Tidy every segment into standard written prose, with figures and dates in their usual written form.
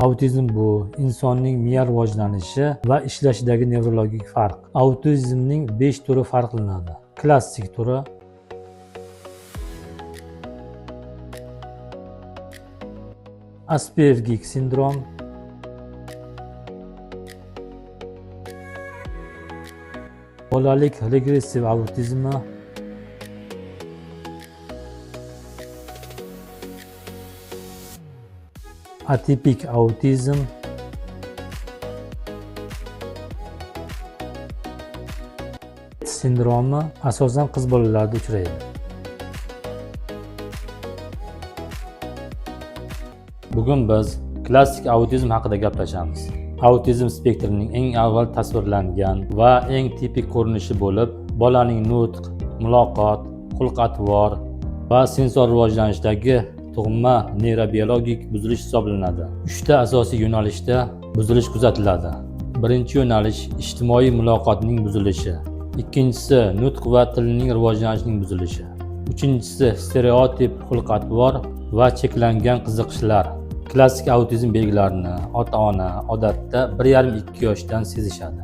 Autizm bu insonning miya rivojlanishi va ishlashidagi nevrologik farq. Autizmning 5 turi farqlanadi. Klassik turi Aspergik sindrom, bolalik regressiv autizmi, atipik autizm, sindromi asosan qiz bolalarda uchraydi. Bugun biz klassik autizm haqida gaplashamiz. Autizm spektrining eng avval tasvirlangan va eng tipik ko'rinishi bo'lib, bolaning nutq, muloqot, xulq-atvor va sensor rivojlanishdagi tug'ma neyrobiologik buzilish hisoblanadi. 3 ta asosiy yo'nalishda buzilish kuzatiladi. Birinchi yo'nalish ijtimoiy muloqotning buzilishi. Ikkinchisi nutq va tilning rivojlanishining buzilishi. Uchinchisi stereotip xulq-atvor va cheklangan qiziqishlar. Klassik autizm belgilarini ota-ona odatda 1,5-2 yoshdan sezishadi.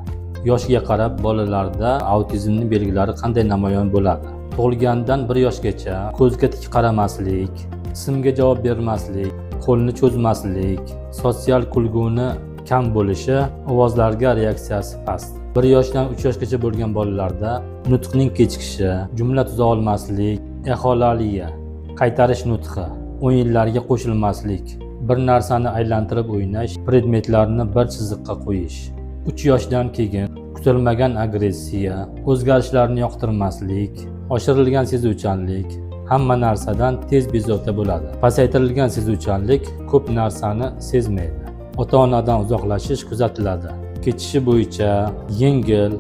Yoshiga qarab bolalarda autizmning belgilari qanday namoyon bo'ladi? Tug'ilgandan 1 yoshgacha ko'zga tik qaramaslik, ismga javob bermaslik, qo'lni cho'zmaslik, sotsial kulguni kam bo'lishi, ovozlarga reaksiyasi past. 1 yoshdan 3 yoshgacha bo'lgan bolalarda nutqning kechikishi, jumla tuza olmaslik, exolaliya, qaytarish nutqi, o'yinlarga qo'shilmaslik, bir narsani aylantirib o'ynash, predmetlarni bir chiziqqa qo'yish. 3 yoshdan keyin kutilmagan agressiya, o'zgarishlarni yoqtirmaslik, oshirilgan sezuvchanlik, hamma narsadan tez bezovta bo'ladi. Pasaytirilgan sezuvchanlik, ko'p narsani sezmaydi. Ota-onadan uzoqlashish kuzatiladi. Kechishi bo'yicha yengil,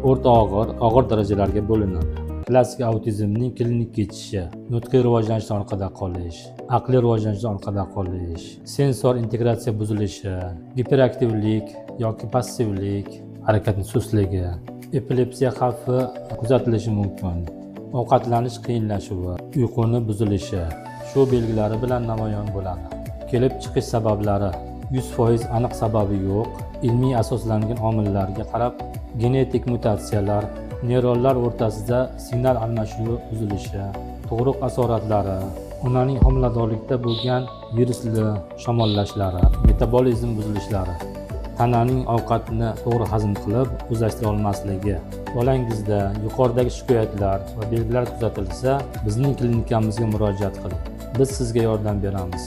o'rta og'ir, og'ir darajalarga bo'linadi. Klassik autizmning klinik kechishi: nutqiy rivojlanishdan orqada qolish, aqliy rivojlanishdan orqada qolish, sensor integratsiya buzilishi, giperaktivlik yoki passivlik, harakatni sustligi, epilepsiya xavfi kuzatilishi mumkin. Ovqatlanish qiyinlashuvi, uyquni buzilishi shu belgilari bilan namoyon bo'ladi. Kelib chiqish sabablari: 100% aniq sababi yo'q, ilmiy asoslangan omillarga qarab genetik mutatsiyalar, neyronlar o'rtasida signal almashuvi buzilishi, tug'ruq asoratlari, onaning homiladorlikda bo'lgan virusli shamollashlari, metabolizm buzilishlari, tananing ovqatni to'g'ri hazm qilib o'zlashtira olmasligi. Bolangizda yuqoridagi shikoyatlar va belgilar kuzatilsa, bizning klinikamizga murojaat qiling. Biz sizga yordam beramiz.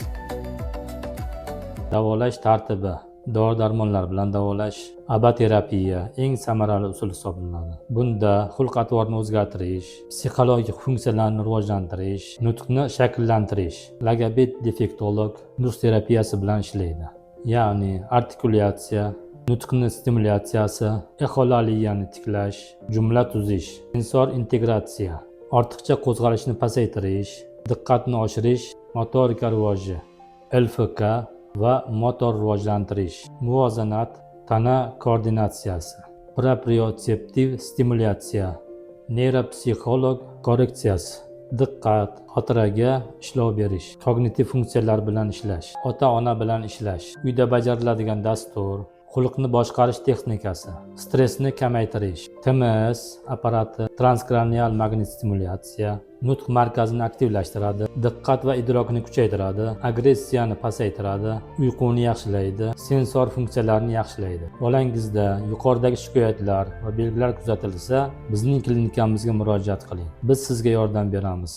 Davolash tartibi: dori-darmonlar bilan davolash. ABA terapiya eng samarali usul hisoblanadi. Bunda xulq-atvorni o'zgartirish, psixologik funksiyalarni rivojlantirish, nutqni shakllantirish. Logoped defektolog nutq terapiyasi bilan ishlaydi. Ya'ni artikulyatsiya, nutqni stimulyatsiyasi, exolaliyani tiklash, jumla tuzish, sensor integratsiya, ortiqcha qo'zg'alishni pasaytirish, diqqatni oshirish, motorika rivoji, LFK va motor rivojlantirish, muvozanat, tana koordinatsiyasi, proprioseptiv stimulyatsiya, neyropsixolog korreksiyasi, diqqat, xotiraga ishlov berish, kognitiv funksiyalar bilan ishlash, ota-ona bilan ishlash, uyda bajariladigan dastur, xulqni boshqarish texnikasi, stressni kamaytirish, TMS apparati, transkranial magnit stimulyatsiya, nutq markazini aktivlashtiradi, diqqat va idrokni kuchaytiradi, agressiyani pasaytiradi, uyquni yaxshilaydi, sensor funksiyalarni yaxshilaydi. Bolangizda yuqoridagi shikoyatlar va belgilar kuzatilsa, bizning klinikamizga murojaat qiling. Biz sizga yordam beramiz.